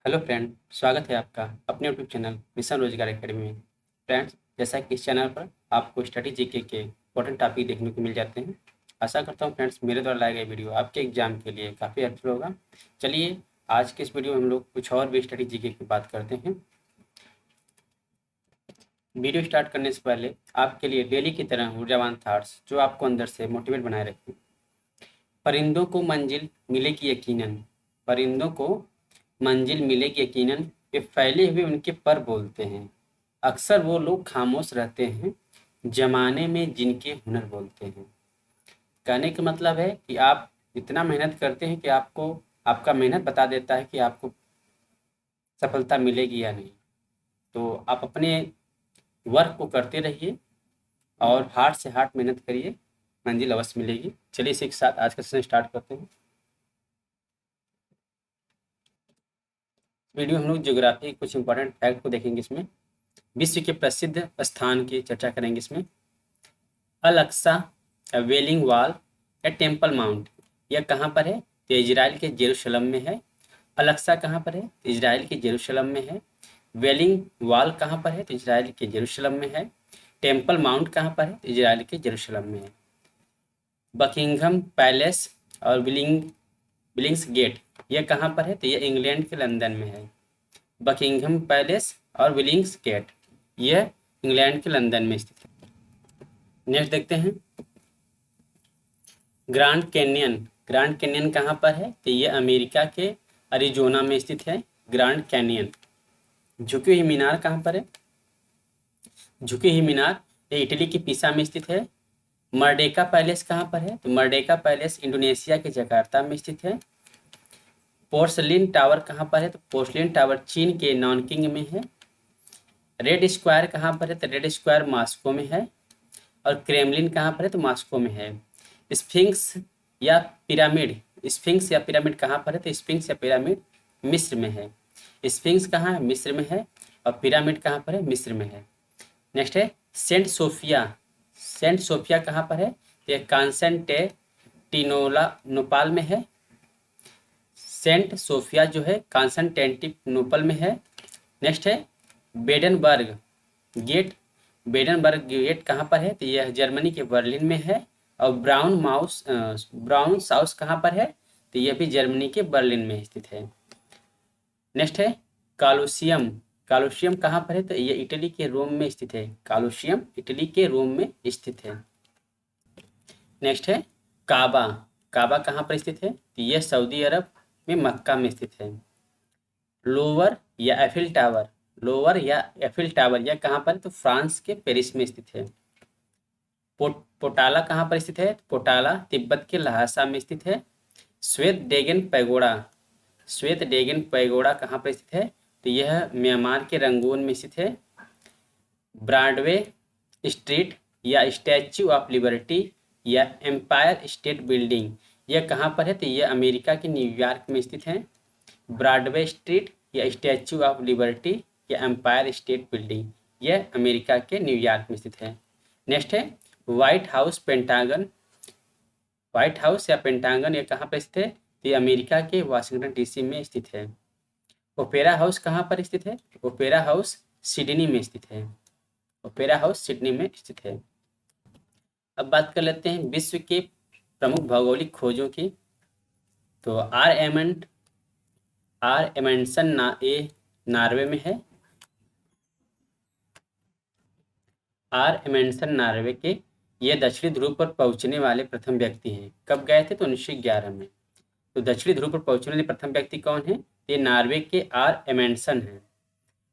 Hello friend, स्वागत है आपका अपने यूट्यूब चैनल मिशन रोजगार एकेडमी में। फ्रेंड्स, जैसा कि इस चैनल पर आपको स्टडी जीके के इंपॉर्टेंट टॉपिक देखने को मिल जाते हैं। आशा करता हूं फ्रेंड्स मेरे द्वारा लाए गए वीडियो आपके एग्जाम के लिए काफ़ी हेल्पफुल होगा। चलिए, आज के इस वीडियो में हम लोग कुछ और भी स्टडी जीके की बात करते हैं। वीडियो स्टार्ट करने से पहले आपके लिए डेली की तरह ऊर्जावान थॉट्स जो आपको अंदर से मोटिवेट बनाए रखें। परिंदों को मंजिल मिलेगी यकीनन, परिंदों को मंजिल मिलेगी यकीनन, ये फैले हुए उनके पर बोलते हैं। अक्सर वो लोग खामोश रहते हैं जमाने में जिनके हुनर बोलते हैं। कहने का मतलब है कि आप इतना मेहनत करते हैं कि आपको आपका मेहनत बता देता है कि आपको सफलता मिलेगी या नहीं। तो आप अपने वर्क को करते रहिए और हार्ड से हार्ड मेहनत करिए, मंजिल अवश्य मिलेगी। चलिए इसी के साथ आज का सेशन स्टार्ट करते हैं। वीडियो हम लोग ज्योग्राफी कुछ इंपॉर्टेंट फैक्ट को देखेंगे। इसमें विश्व के प्रसिद्ध स्थान की चर्चा करेंगे। इसमें अल-अक्सा, वेलिंग वॉल या टेम्पल माउंट, यह कहाँ पर है? तो इजराइल के जेरूशलम में है। अल-अक्सा कहाँ पर है? तो इजराइल के जेरूशलम में है। वेलिंग वॉल कहाँ पर है? तो इजराइल के जेरूशलम में है। टेम्पल माउंट कहाँ पर है? तो इजराइल के जेरूशलम में है। बकिंघम पैलेस और बिलिंग्स गेट, यह कहाँ पर है? तो यह इंग्लैंड के लंदन में है। बकिंघम पैलेस और विलिंग्स गेट, यह इंग्लैंड के लंदन में स्थित है। नेक्स्ट देखते हैं, ग्रांड कैनियन। ग्रांड कैनियन कहाँ पर है? तो ये अमेरिका के अरिजोना में स्थित है, ग्रांड कैनियन। झुकी हुई मीनार कहाँ पर है? झुकी हुई मीनार ये इटली के पिसा में स्थित है। मर्डेका पैलेस कहाँ पर है? तो मर्डेका पैलेस इंडोनेशिया के जकार्ता में स्थित है। पोर्सलिन टावर कहाँ पर है? तो पोर्सलिन टावर चीन के नॉनकिंग में है। रेड स्क्वायर कहाँ पर है? तो रेड स्क्वायर मॉस्को में है। और क्रेमलिन कहाँ पर है? तो मॉस्को में है। स्फिंक्स या पिरामिड, स्फिंक्स या पिरामिड कहाँ पर है? तो स्फिंक्स या पिरामिड मिस्र में है। स्फिंक्स कहाँ है? मिस्र में है। और पिरामिड कहाँ पर है? मिस्र में है। नेक्स्ट है सेंट सोफिया। सेंट सोफिया कहाँ पर है? तो ये कॉन्स्टेंटिनोला नेपाल में है। सेंट सोफिया जो है कॉन्स्टेंटिनोपल में है। नेक्स्ट है बेडनबर्ग गेट। बेडनबर्ग गेट कहाँ पर है? तो यह जर्मनी के बर्लिन में है। और ब्राउन साउस कहाँ पर है? तो यह भी जर्मनी के बर्लिन में स्थित है। नेक्स्ट है कालोशियम। कालोशियम कहाँ पर है? तो यह इटली के रोम में स्थित है। कालोशियम इटली के रोम में स्थित है। नेक्स्ट है काबा। काबा कहाँ पर स्थित है? तो यह सऊदी अरब में मक्का में स्थित है। लोअर या एफिल टावर, लोअर या एफिल टावर यह कहाँ पर है? तो फ्रांस के पेरिस में स्थित है। पोटाला कहाँ पर स्थित है? पोटाला तिब्बत के लहासा में स्थित है। श्वेत डेगन पैगोडा, श्वेत डेगन पैगोडा कहाँ पर स्थित है? तो यह म्यांमार के रंगून में स्थित है। ब्रॉडवे स्ट्रीट या स्टैच्यू ऑफ लिबर्टी या एम्पायर स्टेट बिल्डिंग, यह कहाँ पर है? तो यह अमेरिका के न्यूयॉर्क में स्थित है। ब्रॉडवे स्ट्रीट या स्टैच्यू ऑफ लिबर्टी या एम्पायर स्टेट बिल्डिंग, यह अमेरिका के न्यूयॉर्क में स्थित है। नेक्स्ट है white house pentagon. White house या पेंटागन ये कहाँ पर स्थित है? तो ये अमेरिका के वाशिंगटन डीसी में स्थित है। ओपेरा हाउस कहाँ पर स्थित है? ओपेरा हाउस सिडनी में स्थित है। ओपेरा हाउस सिडनी में स्थित है। अब बात कर लेते हैं विश्व के प्रमुख भौगोलिक खोजों की। तो आर एमंडसन नार्वे में है। आर एमंडसन नार्वे के ये दक्षिणी ध्रुव पर पहुंचने वाले प्रथम व्यक्ति हैं। कब गए थे? तो 1911 में। तो दक्षिणी ध्रुव पर पहुंचने वाले प्रथम व्यक्ति कौन है? ये नार्वे के आर एमंडसन हैं।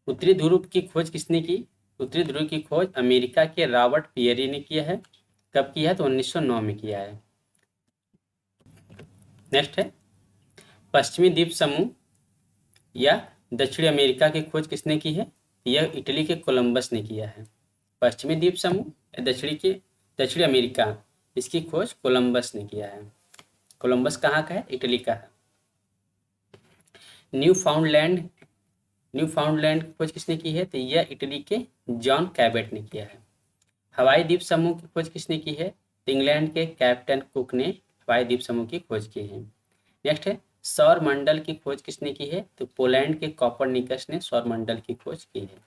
उत्तरी ध्रुव की खोज किसने की? उत्तरी ध्रुव की खोज अमेरिका के रॉबर्ट पियरी ने किया है। कब किया है? तो 1909 में किया है। नेक्स्ट है पश्चिमी द्वीप समूह या दक्षिणी अमेरिका की खोज किसने की है? यह इटली के कोलंबस ने किया है। पश्चिमी द्वीप समूह दक्षिणी अमेरिका, इसकी खोज कोलंबस ने किया है। कोलंबस कहाँ का है? इटली का है। न्यू फाउंडलैंड की खोज किसने की है? तो यह इटली के जॉन कैबेट ने किया है। हवाई द्वीप समूह की खोज किसने की है? तो इंग्लैंड के कैप्टन कुक ने हवाई द्वीप समूह की खोज की है। नेक्स्ट है सौर मंडल की खोज किसने की है? तो पोलैंड के कोपरनिकस ने सौर मंडल की खोज की है।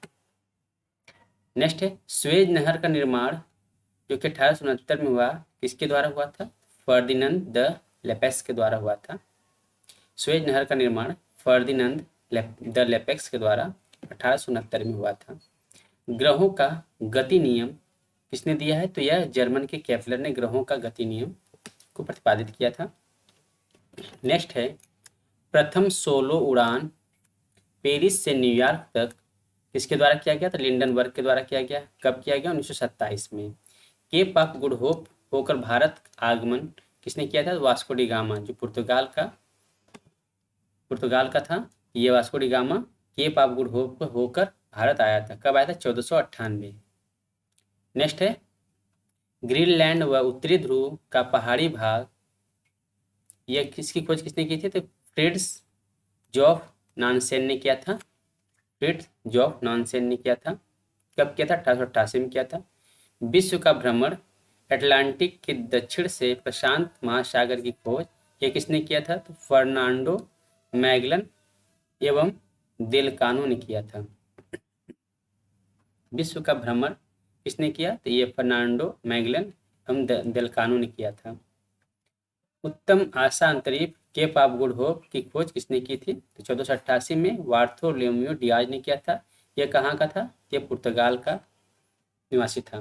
नेक्स्ट है स्वेज नहर का निर्माण जो कि 1869 में हुआ, किसके द्वारा हुआ था? फर्डिनंद द लेपेक्स के द्वारा हुआ था। स्वेज नहर का निर्माण फर्डिनंद द लेपेक्स के द्वारा 1869 में हुआ था। ग्रहों का गति नियम किसने दिया है? तो यह जर्मन के केपलर ने ग्रहों का गति नियम को प्रतिपादित किया था। नेक्स्ट है प्रथम सोलो उड़ान पेरिस से न्यूयॉर्क तक किसके द्वारा किया गया? तो लिंडनबर्ग के द्वारा किया गया। कब किया गया? 1927 में। केप ऑफ गुड होप होकर भारत आगमन किसने किया था? वास्को डी गामा, जो पुर्तगाल का था। ये Vasco da Gama Cape of Good Hope होकर भारत आया था। कब आया था? 1498। नेक्स्ट है ग्रीनलैंड व उत्तरी ध्रुव का पहाड़ी भाग, यह किसकी खोज किसने की थी? तो फ्रिट्ज जोफ नानसेन ने किया था। फ्रिट्ज जोफ नानसेन ने किया था। कब किया था? 1888 में किया था। विश्व का भ्रमण अटलांटिक के दक्षिण से प्रशांत महासागर की खोज ये किसने किया था? तो फर्नांडो मैगलन एवं देलकानो ने किया था। विश्व का भ्रमण किसने किया? तो ये फर्नांडो मैगलन एवं देलकानो ने किया था। उत्तम आशा अंतरिक्ष केप ऑफ गुड होप की खोज किसने की थी? तो 1488 में बार्थोलोम्यू डियाज ने किया था। यह कहाँ का था? यह पुर्तगाल का निवासी था।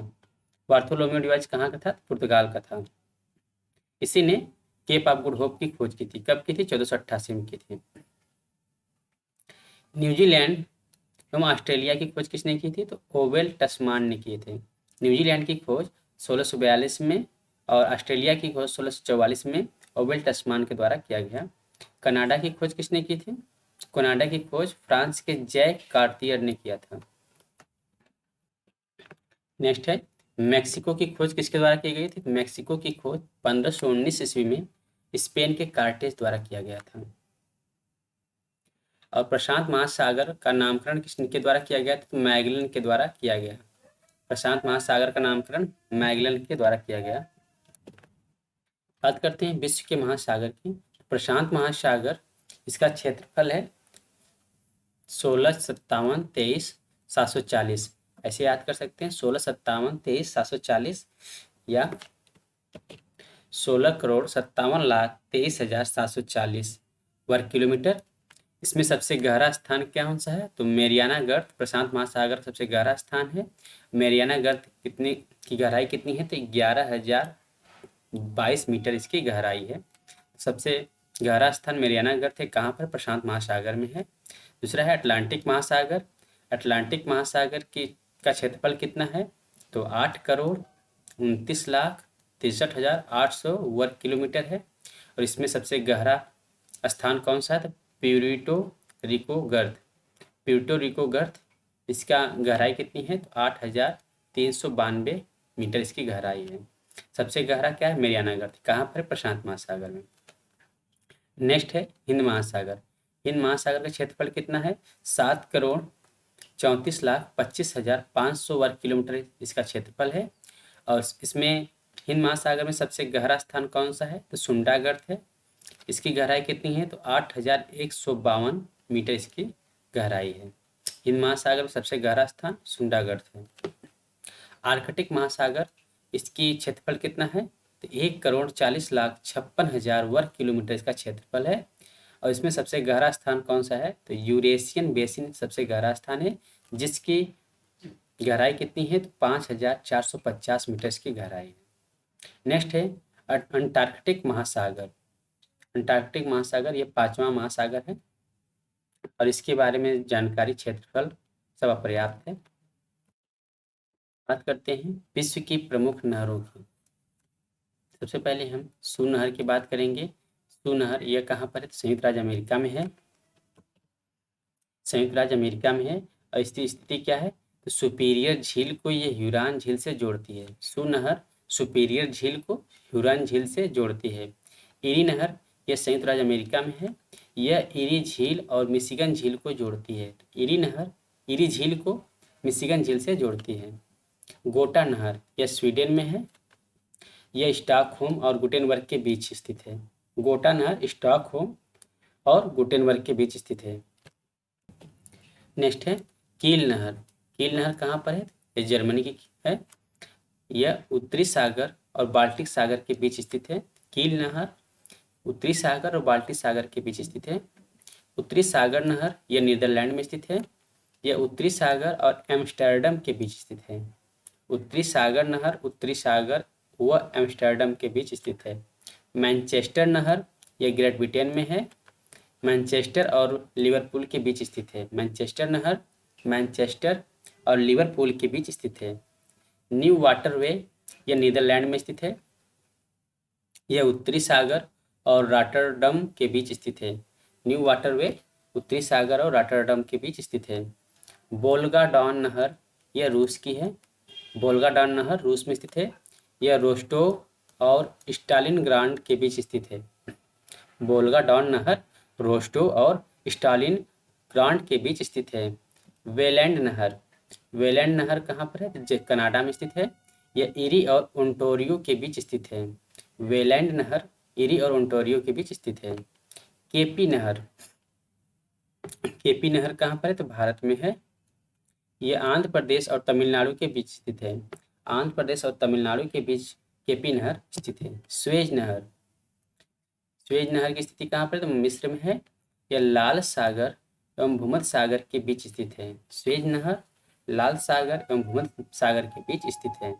बार्थोलोम्यू डियाज कहाँ का था? पुर्तगाल का था। इसी ने केप ऑफ गुड होप की खोज की थी। कब की थी? 1488 में की थी। न्यूजीलैंड एवं ऑस्ट्रेलिया की खोज किसने की थी? तो ओवेल टस्मान ने किए थे। न्यूजीलैंड की खोज 1642 में और ऑस्ट्रेलिया की खोज 1644 में ओवेल टस्मान के द्वारा किया गया। कनाडा की खोज किसने की थी? कनाडा की खोज फ्रांस के जैक कार्टियर ने किया था। नेक्स्ट है मैक्सिको की खोज किसके द्वारा की गई थी? मैक्सिको की खोज 1519 ईस्वी में स्पेन के कार्टेज द्वारा किया गया था। और प्रशांत महासागर का नामकरण किसके द्वारा किया गया था? तो मैगलन के द्वारा किया गया। प्रशांत महासागर का नामकरण मैगलन के द्वारा किया गया। बात करते हैं विश्व के महासागर की। प्रशांत महासागर, इसका क्षेत्रफल है 1657-23-740। ऐसे याद कर सकते हैं 1657-23-740 या 16,57,23,740 वर्ग किलोमीटर। इसमें सबसे गहरा स्थान कौन सा है? तो मेरियाना गर्त प्रशांत महासागर का सबसे गहरा स्थान है। मेरियाना गर्त कितनी की गहराई कितनी है? तो 11,022 मीटर इसकी गहराई है। सबसे गहरा स्थान मेरियाना गर्त है। कहाँ पर? प्रशांत महासागर में है। दूसरा है अटलांटिक महासागर। अटलांटिक महासागर का क्षेत्रफल कितना है? तो 8,29,63,800 वर्ग किलोमीटर है। और इसमें सबसे गहरा स्थान कौन सा है? तो प्यूर्टो रिको गर्त। प्यूर्टो रिको गर्त, इसका गहराई कितनी है? तो 8,392 मीटर इसकी गहराई है। सबसे गहरा क्या है? मेरियाना गर्त। कहाँ पर? प्रशांत महासागर में। नेक्स्ट है हिंद महासागर। हिंद महासागर का क्षेत्रफल कितना है? 7,34,25,500 वर्ग किलोमीटर इसका क्षेत्रफल है। और इसमें हिंद महासागर में सबसे गहरा स्थान कौन सा है? तो सुंडा गर्त है। इसकी गहराई कितनी है? तो 8,152 मीटर इसकी गहराई है। हिंद महासागर में सबसे गहरा स्थान सुंडा गर्त है। आर्कटिक महासागर, इसकी क्षेत्रफल कितना है? तो 1,40,56,000 वर्ग किलोमीटर इसका क्षेत्रफल है। और इसमें सबसे गहरा स्थान कौन सा है? तो यूरेशियन बेसिन सबसे गहरा स्थान है, जिसकी गहराई कितनी है? तो 5,450 मीटर इसकी गहराई है। नेक्स्ट है अंटार्कटिक महासागर। अंटार्कटिक महासागर ये 5वां महासागर है और इसके बारे में जानकारी क्षेत्रफल सब अपर्याप्त है। बात करते हैं विश्व की प्रमुख नहरों की। सबसे पहले हम सू नहर की बात करेंगे। सू नहर यह कहाँ पर है? संयुक्त राज्य अमेरिका में है। संयुक्त राज्य अमेरिका में है और इसकी स्थिति क्या है? तो सुपीरियर झील को ये ह्यूरॉन झील से जोड़ती है। सू नहर सुपीरियर झील को ह्यूरॉन झील से जोड़ती है। ईरी नहर यह संयुक्त राज्य अमेरिका में है। यह ईरी झील और मिशिगन झील को जोड़ती है। ईरी नहर ईरी झील को मिशिगन झील से जोड़ती है। गोटा नहर यह स्वीडन में है। यह स्टॉकहोम और गुटेनबर्ग के बीच स्थित है। गोटा नहर स्टॉकहोम और गुटेनबर्ग के बीच स्थित है। नेक्स्ट है कील नहर। कील नहर कहाँ पर है? ये जर्मनी की है। यह उत्तरी सागर और बाल्टिक सागर के बीच स्थित है। कील नहर उत्तरी सागर और बाल्टिक सागर के बीच स्थित है। उत्तरी सागर नहर यह नीदरलैंड में स्थित है। यह उत्तरी सागर और एम्स्टर्डम के बीच स्थित है। उत्तरी सागर नहर उत्तरी सागर व एम्स्टर्डम के बीच स्थित है। मैनचेस्टर नहर यह ग्रेट ब्रिटेन में है। मैनचेस्टर और लिवरपूल के बीच स्थित है। मैनचेस्टर नहर मैनचेस्टर और लिवरपूल के बीच स्थित है। न्यू वाटरवे यह नीदरलैंड में स्थित है। यह उत्तरी सागर और रॉटरडम के बीच स्थित है। न्यू वाटरवे उत्तरी सागर और रॉटरडम के बीच स्थित है। वोल्गा डॉन नहर यह रूस की है। वोल्गा डॉन नहर रूस में स्थित है। यह रोस्टोव और स्टालिनग्राड के बीच स्थित है। वोल्गा डॉन नहर रोस्टोव और स्टालिनग्राड के बीच स्थित है। वेलैंड नहर वेलैंड नहर कहाँ पर है? जो कनाडा में स्थित है। यह इरी और ओंटारियो के बीच स्थित है। वेलैंड नहर इरी और ओंटारियो के बीच स्थित है। केपी नहर केपी नहर कहाँ पर है? तो भारत में है। यह आंध्र प्रदेश और तमिलनाडु के बीच स्थित है। आंध्र प्रदेश और तमिलनाडु के बीच केपी नहर स्थित है। स्वेज नहर की स्थिति कहाँ पर है? तो मिस्र में है। यह लाल सागर एवं भूमध्य सागर के बीच स्थित है। स्वेज नहर लाल सागर एवं भूमध्य सागर के बीच स्थित है।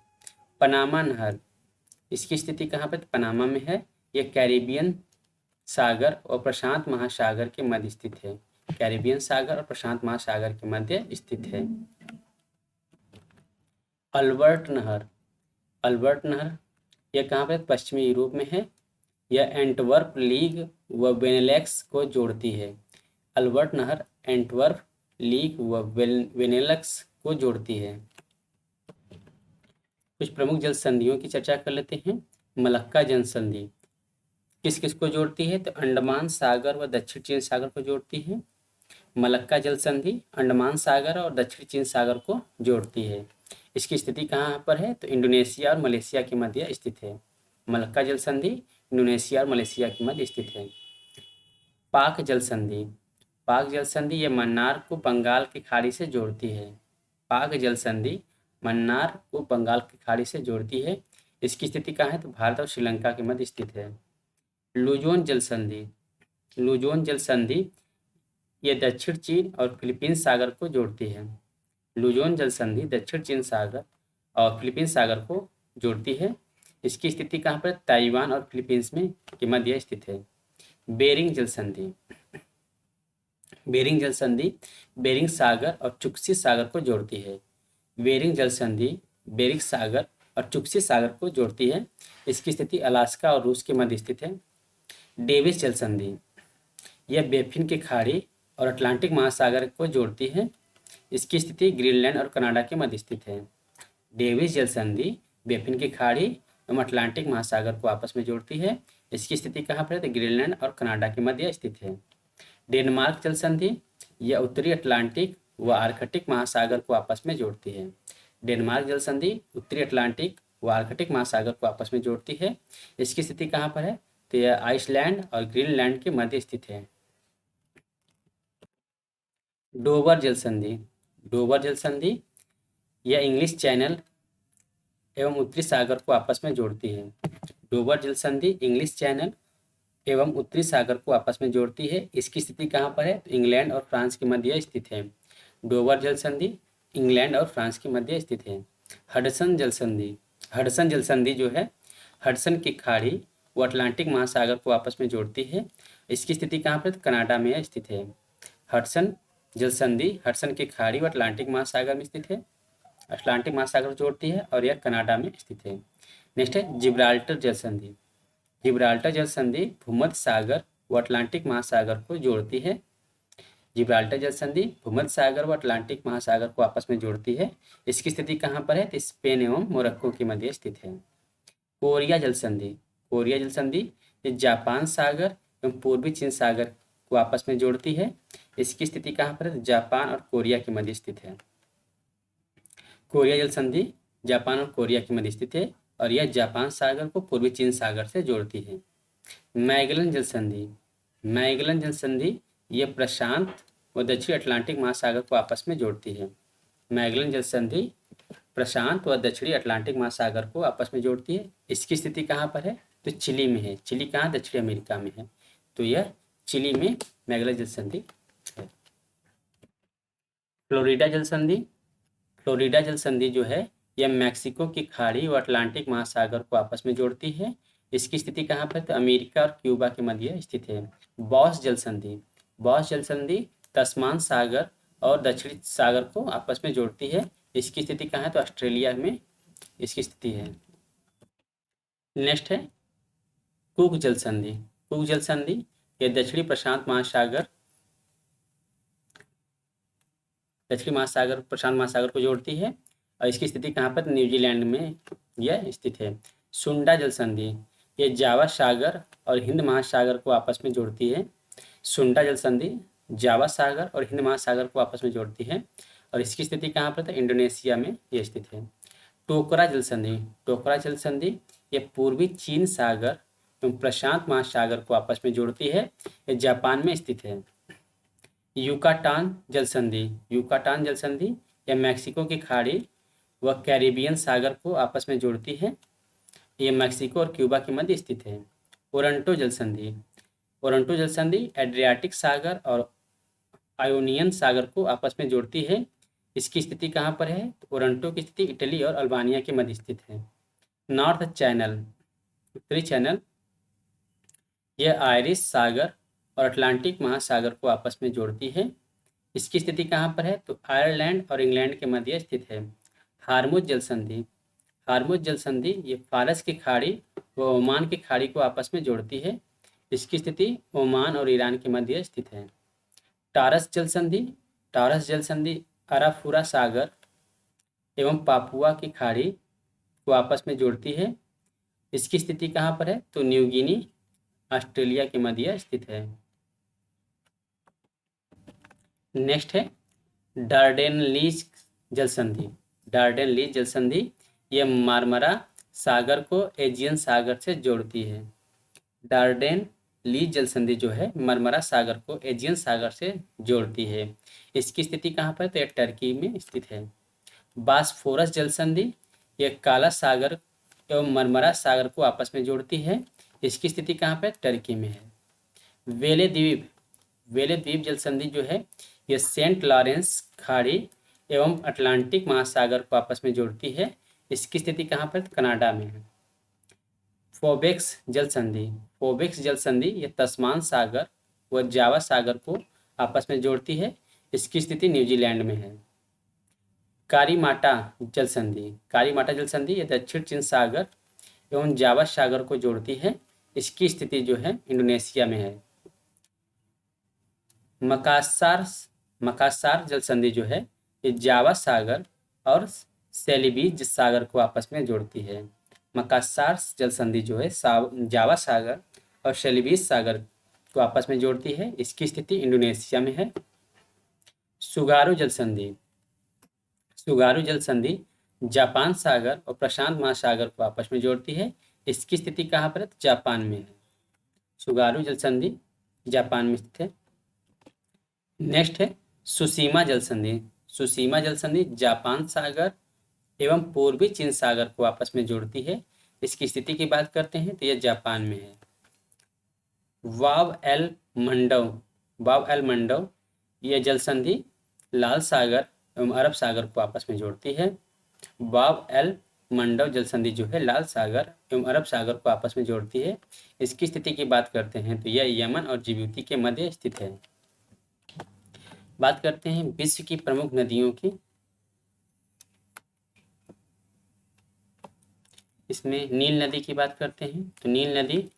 पनामा नहर इसकी स्थिति कहाँ पर? पनामा में है। यह कैरिबियन सागर और प्रशांत महासागर के मध्य स्थित है। कैरिबियन सागर और प्रशांत महासागर के मध्य स्थित है। अल्बर्ट नहर यह कहाँ पर? पश्चिमी यूरोप में है। यह एंटवर्प लीग व बेनेलक्स को जोड़ती है। अल्बर्ट नहर एंटवर्प लीग व बेनेलक्स को जोड़ती है। कुछ प्रमुख जल संधियों की चर्चा कर लेते हैं। मलक्का जल संधि किस किस को जोड़ती है? तो अंडमान सागर व दक्षिण चीन सागर को जोड़ती है। मलक्का जल संधि अंडमान सागर और दक्षिण चीन सागर को जोड़ती है। इसकी स्थिति कहाँ पर है? तो इंडोनेशिया और मलेशिया के मध्य स्थित है। मलक्का जल संधि इंडोनेशिया और मलेशिया के मध्य स्थित है। पाक जल संधि यह मन्नार को बंगाल की खाड़ी से जोड़ती है। पाक जल संधि मन्नार को बंगाल की खाड़ी से जोड़ती है। इसकी स्थिति कहाँ है? तो भारत और श्रीलंका के मध्य स्थित है। लुजोन जल संधि यह दक्षिण चीन और फिलीपींस सागर को जोड़ती है। लुजोन जल संधि दक्षिण चीन सागर और फिलीपींस सागर को जोड़ती है। इसकी स्थिति कहाँ पर? ताइवान और फिलीपींस में के मध्य स्थित है। बेरिंग जल संधि बेरिंग सागर और चुक्सी सागर को जोड़ती है। बेरिंग जल संधि बेरिंग सागर और चुक्सी सागर को जोड़ती है। इसकी स्थिति अलास्का और रूस के मध्य स्थित है। डेविस जल संधि यह बेफिन की खाड़ी और अटलांटिक महासागर को जोड़ती है। इसकी स्थिति ग्रीनलैंड और कनाडा के मध्य स्थित है। डेविस जल संधि बेफिन की खाड़ी एवं अटलांटिक महासागर को आपस में जोड़ती है। इसकी स्थिति कहाँ पर है? तो ग्रीनलैंड और कनाडा के मध्य स्थित है। डेनमार्क जल संधि यह उत्तरी अटलांटिक व आर्कटिक महासागर को आपस में जोड़ती है। डेनमार्क जल संधि उत्तरी अटलांटिक व आर्कटिक महासागर को आपस में जोड़ती है। इसकी स्थिति कहाँ पर है? तो यह आइसलैंड और ग्रीनलैंड के मध्य स्थित है। डोवर जल संधि यह इंग्लिश चैनल एवं उत्तरी सागर को आपस में जोड़ती है। डोवर जल संधि इंग्लिश चैनल एवं उत्तरी सागर को आपस में जोड़ती है। इसकी स्थिति कहाँ पर है? तो इंग्लैंड और फ्रांस के मध्य स्थित है। डोवर जल संधि इंग्लैंड और फ्रांस के मध्य स्थित है। हडसन जल संधि जो है हडसन की खाड़ी वो अटलांटिक महासागर को आपस में जोड़ती है। इसकी स्थिति कहाँ पर? तो कनाडा में स्थित है। हडसन जल संधि हडसन की खाड़ी व अटलांटिक महासागर में स्थित है। अटलांटिक महासागर जोड़ती है और यह कनाडा में स्थित है। नेक्स्ट है जिब्राल्टर जल संधि भूमध्य सागर व अटलांटिक महासागर को जोड़ती है। जिब्राल्टर जल संधि भूमध्य सागर व अटलांटिक महासागर को आपस में जोड़ती है। इसकी स्थिति कहाँ पर है? तो स्पेन एवं मोरक्को के मध्य स्थित है। कोरिया जल संधि ये जापान सागर एवं पूर्वी चीन सागर को आपस में जोड़ती है। इसकी स्थिति कहाँ पर है? तो जापान और कोरिया के मध्य स्थित है। कोरिया जल संधि जापान और कोरिया के मध्य स्थित है और यह जापान सागर को पूर्वी चीन सागर से जोड़ती है। मैगलन जल संधि मैगलन जल संधि ये प्रशांत व दक्षिण अटलांटिक महासागर को आपस में जोड़ती है। मैगलन जल संधि प्रशांत व दक्षिणी अटलांटिक महासागर को आपस में जोड़ती है। इसकी स्थिति कहाँ पर है? तो चिली में है। चिली कहाँ? दक्षिण अमेरिका में है। तो यह चिली में मैगलन जल संधि है। फ्लोरिडा जल संधि, फ्लोरिडा जल संधि जो है यह मैक्सिको की खाड़ी व अटलांटिक महासागर को आपस में जोड़ती है। इसकी स्थिति कहाँ पर? तो अमेरिका और क्यूबा के मध्य स्थित है। बॉस जल संधि, बॉस जल संधि तस्मान सागर और दक्षिणी सागर को आपस में जोड़ती है। इसकी स्थिति कहाँ है? तो ऑस्ट्रेलिया में इसकी स्थिति है। नेक्स्ट है कुक जल संधि। कुक जल संधि ये दक्षिणी प्रशांत महासागर प्रशांत महासागर को जोड़ती है और इसकी स्थिति कहाँ पर? न्यूजीलैंड में यह स्थित है। सुंडा जल संधि ये जावा सागर और हिंद महासागर को आपस में जोड़ती है। सुंडा जल संधि जावा सागर और हिंद महासागर को आपस में जोड़ती है और इसकी स्थिति कहाँ पर? तो इंडोनेशिया में यह स्थित है। टोकरा जल संधि, टोकरा जल संधि ये पूर्वी चीन सागर एवं प्रशांत महासागर को आपस में जोड़ती है। यह जापान में स्थित है। युकाटान जल संधि, युकाटान जल संधि यह मैक्सिको की खाड़ी व कैरिबियन सागर को आपस में जोड़ती है। यह मैक्सिको और क्यूबा के मध्य स्थित है। ओरंटो जल संधि, ओरंटो जल संधि एड्रियाटिक सागर और आयोनियन सागर को आपस में जोड़ती है। इसकी स्थिति कहाँ पर है? तो ओरंटो की स्थिति इटली और अल्बानिया के मध्य स्थित है। नॉर्थ चैनल, उत्तरी चैनल यह आयरिश सागर और अटलांटिक महासागर को आपस में जोड़ती है। इसकी स्थिति कहाँ पर है? तो आयरलैंड और इंग्लैंड के मध्य स्थित है। हार्मुज जल संधि, हार्मुज जल संधि ये फारस की खाड़ी व ओमान की खाड़ी को आपस में जोड़ती है। इसकी स्थिति ओमान और ईरान के मध्य स्थित है। टारस जल संधि, टारस जल संधि अराफुरा सागर एवं पापुआ की खाड़ी को आपस में जोड़ती है। इसकी स्थिति कहाँ पर है? तो न्यू गिनी ऑस्ट्रेलिया के मध्य स्थित है। नेक्स्ट है डार्डेनलीज जल संधि। डार्डेनलीज जल संधि यह मार्मरा सागर को एजियन सागर से जोड़ती है। डार्डेनलीज जल संधि जो है मार्मरा सागर को एजियन सागर से जोड़ती है। इसकी स्थिति कहाँ पर? तो यह टर्की में स्थित है। बास्फोरस जल संधि यह काला सागर एवं मार्मरा सागर को आपस में जोड़ती है। इसकी स्थिति कहाँ पर? टर्की में है। वेले द्वीप, वेले द्वीप जल संधि जो है यह सेंट लॉरेंस खाड़ी एवं अटलांटिक महासागर को आपस में जोड़ती है। इसकी स्थिति कहाँ पर? कनाडा में है। फोबेक्स जल संधि, फोबेक्स जल संधि यह तस्मान सागर व जावा सागर को आपस में जोड़ती है। इसकी स्थिति न्यूजीलैंड में है। कारीमाटा जल संधि, कारीमाटा जल संधि यह दक्षिण चीन सागर एवं जावा सागर को जोड़ती है। इसकी स्थिति जो है इंडोनेशिया में है। मकासार जल संधि जो है ये जावा सागर और सेलिबीज सागर को आपस में जोड़ती है। मकासार जल संधि जो है जावा सागर और सेलिबीज सागर को आपस में जोड़ती है। इसकी स्थिति इंडोनेशिया में है। सुगारू जल संधि, सुगारू जल संधि जापान सागर और प्रशांत महासागर को आपस में जोड़ती है। इसकी स्थिति कहाँ पर है? जापान में है। सुगारू जल संधि जापान में स्थित है। नेक्स्ट है सुसीमा जल संधि। सुसीमा जल संधि जापान सागर एवं पूर्वी चीन सागर को आपस में जोड़ती है। इसकी स्थिति की बात करते हैं तो यह जापान में है। वाव एल मंडव, वाव एल मंडव यह जल संधि लाल सागर एवं अरब सागर को आपस में जोड़ती है। वाव एल मंडव जल संधि जो है लाल सागर एवं अरब सागर को आपस में जोड़ती है। इसकी स्थिति की बात करते हैं तो यह यमन और जिबूती के मध्य स्थित है। बात करते हैं विश्व की प्रमुख नदियों की। इसमें नील नदी की बात करते हैं तो नील नदी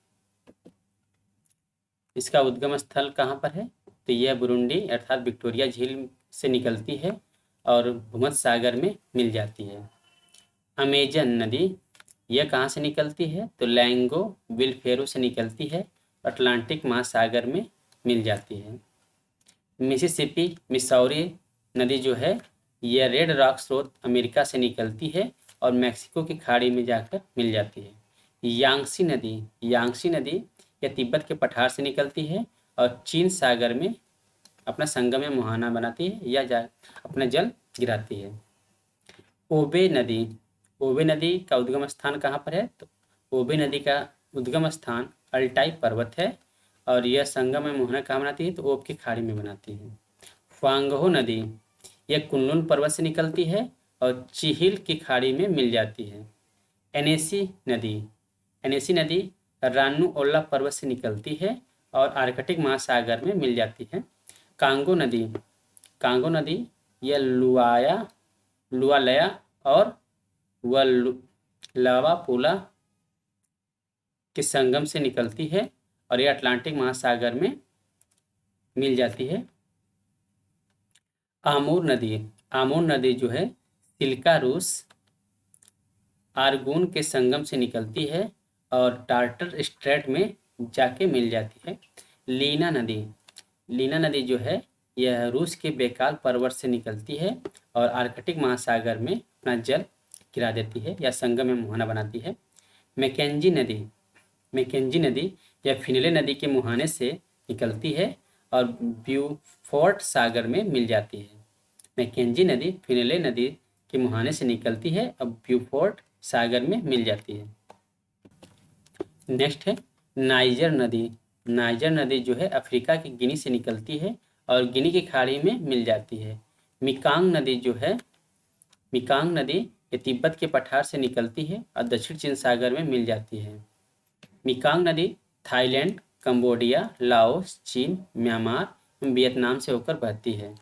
इसका उद्गम स्थल कहाँ पर है? तो यह बुरुंडी अर्थात विक्टोरिया झील से निकलती है और भूमध्य सागर में मिल जाती है। अमेजन नदी यह कहाँ से निकलती है? तो लैंगो विलफेरो से निकलती है, अटलांटिक महासागर में मिल जाती है। मिसिसिपी मिसौरी नदी जो है यह रेड रॉक स्रोत अमेरिका से निकलती है और मैक्सिको की खाड़ी में जाकर मिल जाती है। यांगसी नदी, यांगसी नदी यह तिब्बत के पठार से निकलती है और चीन सागर में अपना संगम में मुहाना बनाती है या अपना जल गिराती है। ओबे नदी, ओबे नदी का उद्गम स्थान कहाँ पर है? तो ओबे नदी का उद्गम स्थान अल्टाई पर्वत है और यह संगम में मुहाना कहाँ बनाती है? तो ओब की खाड़ी में बनाती है। ख्वांगहो नदी, यह कुनलुन पर्वत से निकलती है और चिहिल की खाड़ी में मिल जाती है। एनेसी नदी, एनेसी नदी रान्नू ओल्ला पर्वत से निकलती है और आर्कटिक महासागर में मिल जाती है। कांगो नदी, कांगो नदी यह लुआलया और लवापुला के संगम से निकलती है और यह अटलांटिक महासागर में मिल जाती है। आमूर नदी, आमूर नदी जो है सिल्का रूस आर्गून के संगम से निकलती है और टार्टर स्ट्रेट में जाके मिल जाती है। लीना नदी, लीना नदी जो है यह रूस के बेकाल पर्वत से निकलती है और आर्कटिक महासागर में अपना जल गिरा देती है या संगम में मुहाना बनाती है। मैकेंजी नदी, मैकेंजी नदी यह फिनले नदी के मुहाने से निकलती है और ब्यूफोर्ट सागर में मिल जाती है। मैकेंजी नदी फिनले नदी के मुहाने से निकलती है और ब्यूफोर्ट सागर में मिल जाती है। नेक्स्ट है नाइजर नदी, नाइजर नदी जो है अफ्रीका की गिनी से निकलती है और गिनी की खाड़ी में मिल जाती है। मिकांग नदी जो है, मिकांग नदी ये तिब्बत के पठार से निकलती है और दक्षिण चीन सागर में मिल जाती है। मिकांग नदी थाईलैंड, कंबोडिया, लाओस, चीन, म्यांमार, वियतनाम से होकर बहती है।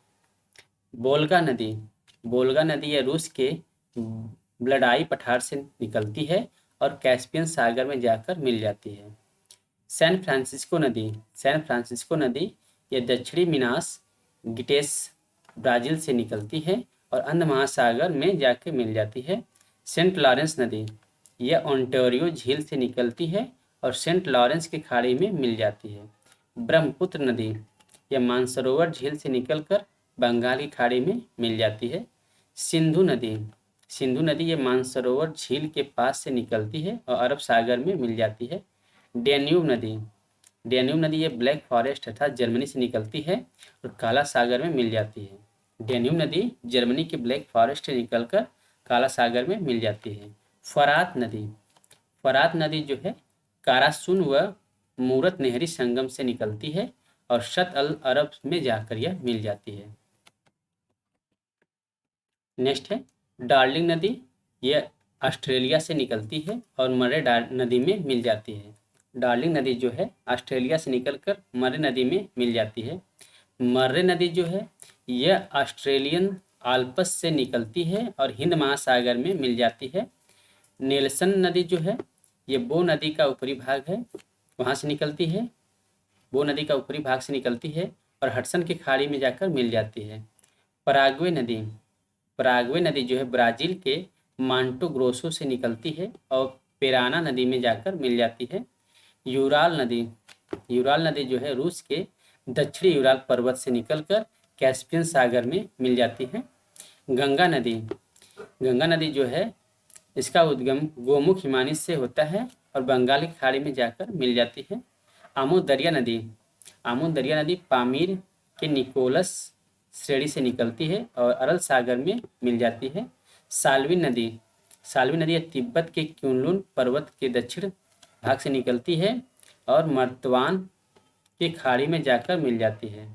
बोल्गा नदी, बोल्गा नदी यह रूस के ब्लडाई पठार से निकलती है और कैस्पियन सागर में जाकर मिल जाती है। सैन फ्रांसिस्को नदी, सैन फ्रांसिस्को नदी यह दक्षिणी मिनास गिटेस ब्राज़ील से निकलती है और अंध महासागर में जाके मिल जाती है। सेंट लॉरेंस नदी यह ओंटारियो झील से निकलती है और सेंट लॉरेंस की खाड़ी में मिल जाती है। ब्रह्मपुत्र नदी यह मानसरोवर झील से निकलकर बंगाल की खाड़ी में मिल जाती है। सिंधु नदी, सिंधु नदी ये मानसरोवर झील के पास से निकलती है और अरब सागर में मिल जाती है। डेन्यूब नदी, डेन्यूब नदी ये ब्लैक फॉरेस्ट अर्थात जर्मनी से निकलती है और काला सागर में मिल जाती है। डेन्यूब नदी जर्मनी के ब्लैक फॉरेस्ट से निकलकर काला सागर में मिल जाती है। फरात नदी, फरात नदी जो है कारासुन व मूरत नहरी संगम से निकलती है और शत अल अरब में जाकर यह मिल जाती है। नेक्स्ट है डार्लिंग नदी, यह ऑस्ट्रेलिया से निकलती है और मरे नदी में मिल जाती है। डार्लिंग नदी जो है ऑस्ट्रेलिया से निकलकर मरे नदी में मिल जाती है। मर्रे नदी जो है यह ऑस्ट्रेलियन आल्प्स से निकलती है और हिंद महासागर में मिल जाती है। नेल्सन नदी जो है ये बो नदी का ऊपरी भाग है, वहाँ से निकलती है, बो नदी का ऊपरी भाग से निकलती है और हडसन की खाड़ी में जाकर मिल जाती है। पराग्वे नदी, पराग्वे नदी जो है ब्राज़ील के मांटो ग्रोसो से निकलती है और पेराना नदी में जाकर मिल जाती है। यूराल नदी, यूराल नदी जो है रूस के दक्षिणी यूराल पर्वत से निकलकर कैस्पियन सागर में मिल जाती है। गंगा नदी, गंगा नदी जो है इसका उद्गम गोमुख हिमानीस से होता है और बंगाल की खाड़ी में जाकर मिल जाती है। आमो दरिया नदी, आमो दरिया नदी पामीर के निकोलस श्रेणी से निकलती है और अरल सागर में मिल जाती है। साल्वी नदी, साल्वी नदी तिब्बत के क्युनलुन पर्वत के दक्षिण भाग से निकलती है और मर्तवान की खाड़ी में जाकर मिल जाती है।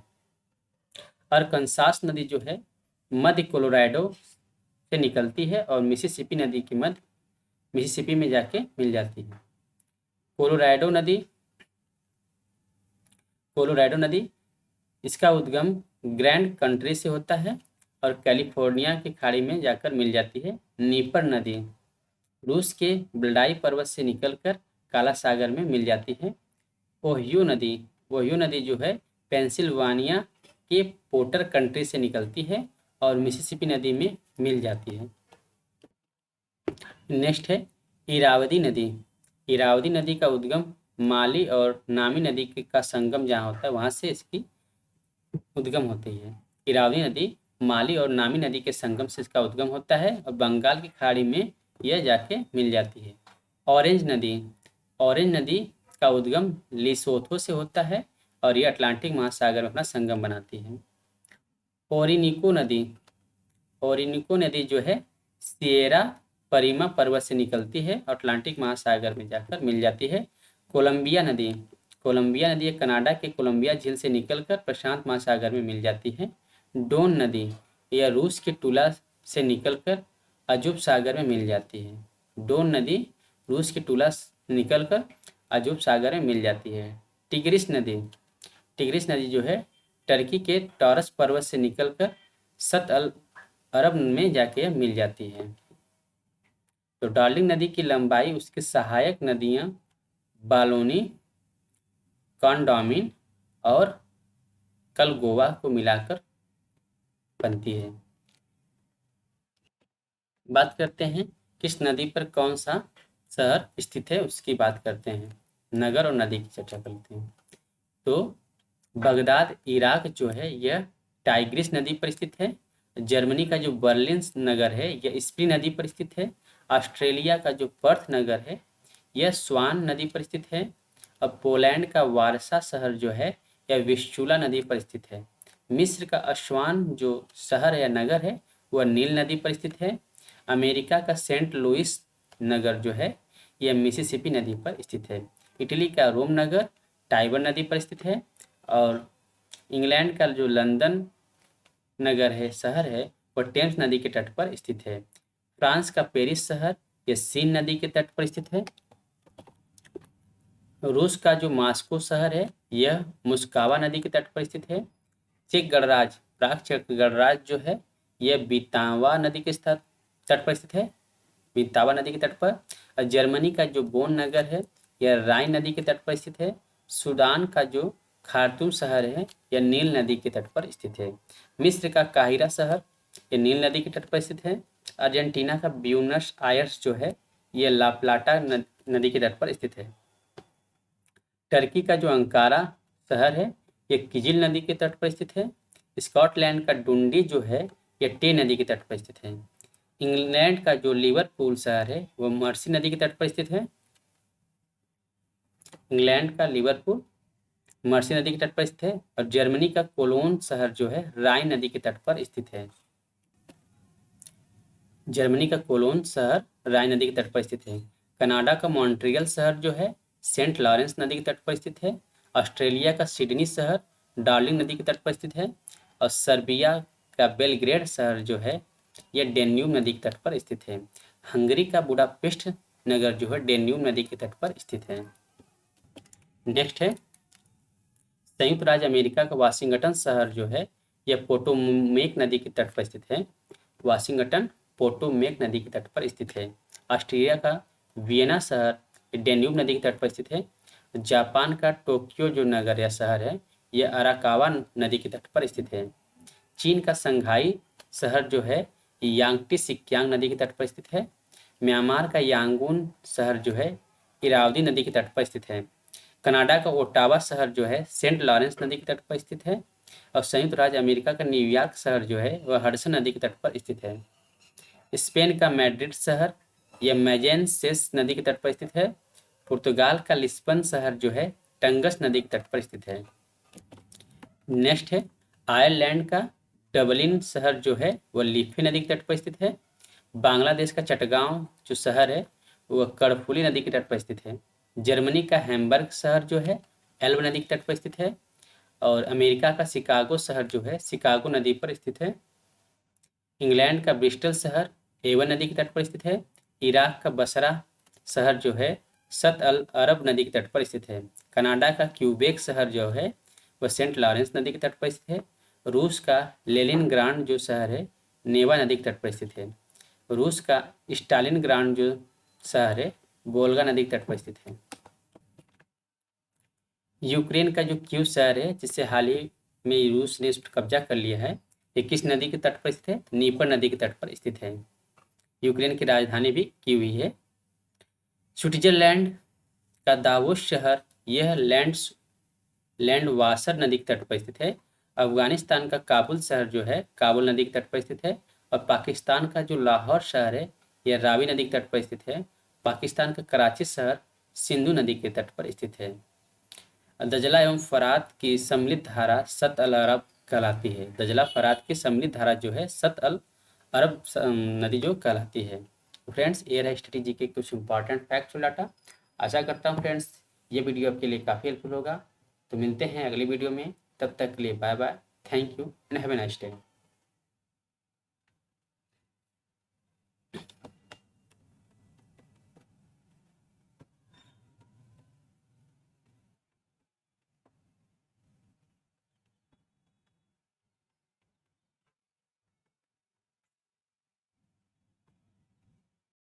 अरकनसास नदी जो है मध्य कोलोराडो से निकलती है और मिसिसिपी नदी के मध्य मिसिसिपी में जाके मिल जाती है। कोलोराडो नदी, कोलोराडो नदी इसका उद्गम ग्रैंड कंट्री से होता है और कैलिफोर्निया की खाड़ी में जाकर मिल जाती है। नीपर नदी रूस के ब्लडाई पर्वत से निकलकर काला सागर में मिल जाती है। ओहियो नदी, ओहियो नदी जो है पेंसिल्वानिया के पोर्टर कंट्री से निकलती है और मिसिसिपी नदी में मिल जाती है। नेक्स्ट है इरावदी नदी, इरावदी नदी का उद्गम माली और नामी नदी का संगम जहाँ होता है वहाँ से इसकी उद्गम होती है। इरावदी नदी माली और नामी नदी के संगम से इसका उद्गम होता है और बंगाल की खाड़ी में यह जाके मिल जाती है। ऑरेंज नदी, ऑरेंज नदी का उद्गम लिसोथो से होता है और ये अटलांटिक महासागर में अपना संगम बनाती है। ओरिनिको नदी जो है सिएरा परीमा पर्वत से निकलती है, अटलांटिक महासागर में जाकर मिल जाती है। कोलंबिया नदी कनाडा के कोलंबिया झील से निकलकर प्रशांत महासागर में मिल जाती है। डोन नदी यह रूस के टूला से निकलकर अजूब सागर में मिल जाती है। डोन नदी रूस के टूला से निकलकर अजूब सागर में मिल जाती है। टिग्रिस नदी जो है टर्की के टॉरस पर्वत से निकलकर सत अल अरब में जाके मिल जाती है। तो डार्लिंग नदी की लंबाई उसके सहायक नदियां बालोनी, कॉन्डोमिन और कलगोवा को मिलाकर बनती है। बात करते हैं किस नदी पर कौन सा शहर स्थित है, उसकी बात करते हैं। नगर और नदी की चर्चा करते हैं। तो बगदाद इराक जो है यह टाइग्रिस नदी पर स्थित है। जर्मनी का जो बर्लिन नगर है यह स्प्री नदी पर स्थित है। ऑस्ट्रेलिया का जो पर्थ नगर है यह स्वान नदी पर स्थित है। और पोलैंड का वारसा शहर जो है यह विस्चूला नदी पर स्थित है। मिस्र का अस्वान जो शहर या नगर है वह नील नदी पर स्थित है। अमेरिका का सेंट लुइस नगर जो है यह मिसिसिपी नदी पर स्थित है। इटली का रोम नगर टाइबर नदी पर स्थित है। और इंग्लैंड का जो लंदन नगर है शहर है वह टेम्स नदी के तट पर स्थित है। फ्रांस का पेरिस शहर यह सीन नदी के तट पर स्थित है। रूस का जो मास्को शहर है यह मुस्कावा नदी के तट पर स्थित है। प्राग चेक गणराज्य जो है यह बीतावा नदी के तट पर स्थित है, बीतावा नदी के तट पर। और जर्मनी का जो बोन नगर है यह राइन नदी के तट पर स्थित है। सूडान का जो खार्तूम शहर है यह नील नदी के तट पर स्थित है। मिस्र का काहिरा शहर यह नील नदी के तट पर स्थित है। अर्जेंटीना का ब्यूनस आयर्स जो है यह ला प्लाटा नदी के तट पर स्थित है। टर्की का जो अंकारा शहर है यह किजिल नदी के तट पर स्थित है। स्कॉटलैंड का डुंडी जो है यह टे नदी के तट पर स्थित है। इंग्लैंड का जो लिवरपूल शहर है वह मर्सी नदी के तट पर स्थित है। इंग्लैंड का लिवरपूल मर्सी नदी के तट पर स्थित है। और जर्मनी का कोलोन शहर जो है राइन नदी के तट पर स्थित है। जर्मनी का कोलोन शहर राइन नदी के तट पर स्थित है। कनाडा का मॉन्ट्रियल शहर जो है सेंट लॉरेंस नदी के तट पर स्थित है। ऑस्ट्रेलिया का सिडनी शहर डार्लिंग नदी के तट पर स्थित है। और सर्बिया का बेलग्रेड शहर जो है यह डेन्यूब नदी के तट पर स्थित है। हंगरी का बुडापेस्ट नगर जो है डेन्यूब नदी के तट पर स्थित है। नेक्स्ट है संयुक्त राज्य अमेरिका का वाशिंगटन शहर जो है यह पोटोमेक नदी के तट पर स्थित है। वाशिंगटन पोटोमेक नदी के तट पर स्थित है। ऑस्ट्रेलिया का वियना शहर डेन्यूब नदी के तट पर स्थित है। जापान का टोक्यो जो नगर या शहर है यह अराकावा नदी के तट पर स्थित है। चीन का संघाई शहर जो है यांगटी सिक्यांग नदी के तट पर स्थित है। म्यांमार का यांगून शहर जो है इरावदी नदी के तट पर स्थित है। कनाडा का ओटावा शहर जो है सेंट लॉरेंस नदी के तट पर स्थित है। और संयुक्त राज्य अमेरिका का न्यूयॉर्क शहर जो है वह हडसन नदी के तट पर स्थित है। स्पेन का मैड्रिड शहर यह मैजेंसेस नदी के तट पर स्थित है। पुर्तगाल का लिस्बन शहर जो है टंगस नदी के तट पर स्थित है। नेक्स्ट है आयरलैंड का डबलिन शहर जो है वह लीफे नदी के तट पर स्थित है। बांग्लादेश का चटगांव जो शहर है वह कर्फुली नदी के तट पर स्थित है। जर्मनी का हैम्बर्ग शहर जो है एल्ब नदी के तट पर स्थित है। और अमेरिका का शिकागो शहर जो है शिकागो नदी पर स्थित है। इंग्लैंड का ब्रिस्टल शहर एवन नदी के तट पर स्थित है। इराक का बसरा शहर जो है सत अल अरब नदी के तट पर स्थित है। कनाडा का क्यूबेक शहर जो है वह सेंट लॉरेंस नदी के तट पर स्थित है। रूस का लेनिनग्राड जो शहर है नेवा नदी के तट पर स्थित है। रूस का स्टालिनग्राड जो शहर है वोल्गा नदी के तट पर स्थित है। यूक्रेन का जो क्यू शहर है जिससे हाल ही में रूस ने इस पर कब्जा कर लिया है ये किस नदी के तट पर स्थित है? नीपर नदी के तट पर स्थित है। यूक्रेन की राजधानी भी कीव ही है। स्विट्जरलैंड का दावोस शहर यह लैंडवासर नदी के तट पर स्थित है। अफगानिस्तान का काबुल शहर जो है काबुल नदी के तट पर स्थित है। और पाकिस्तान का जो लाहौर शहर है यह रावी नदी के तट पर स्थित है। पाकिस्तान का कराची शहर सिंधु नदी के तट पर स्थित है। दजला एवं फरात की सम्मिलित धारा सत अल अरब कहलाती है। दजला फरात की सम्मिलित धारा जो है सत अल अरब नदी जो कहलाती है। तो फ्रेंड्स ये रहा स्टडी जी के कुछ इंपॉर्टेंट फैक्ट्स डाटा। आशा करता हूँ फ्रेंड्स ये वीडियो आपके लिए काफ़ी हेल्पफुल होगा। तो मिलते हैं अगली वीडियो में, तब तक के लिए bye bye, thank you and have a nice day.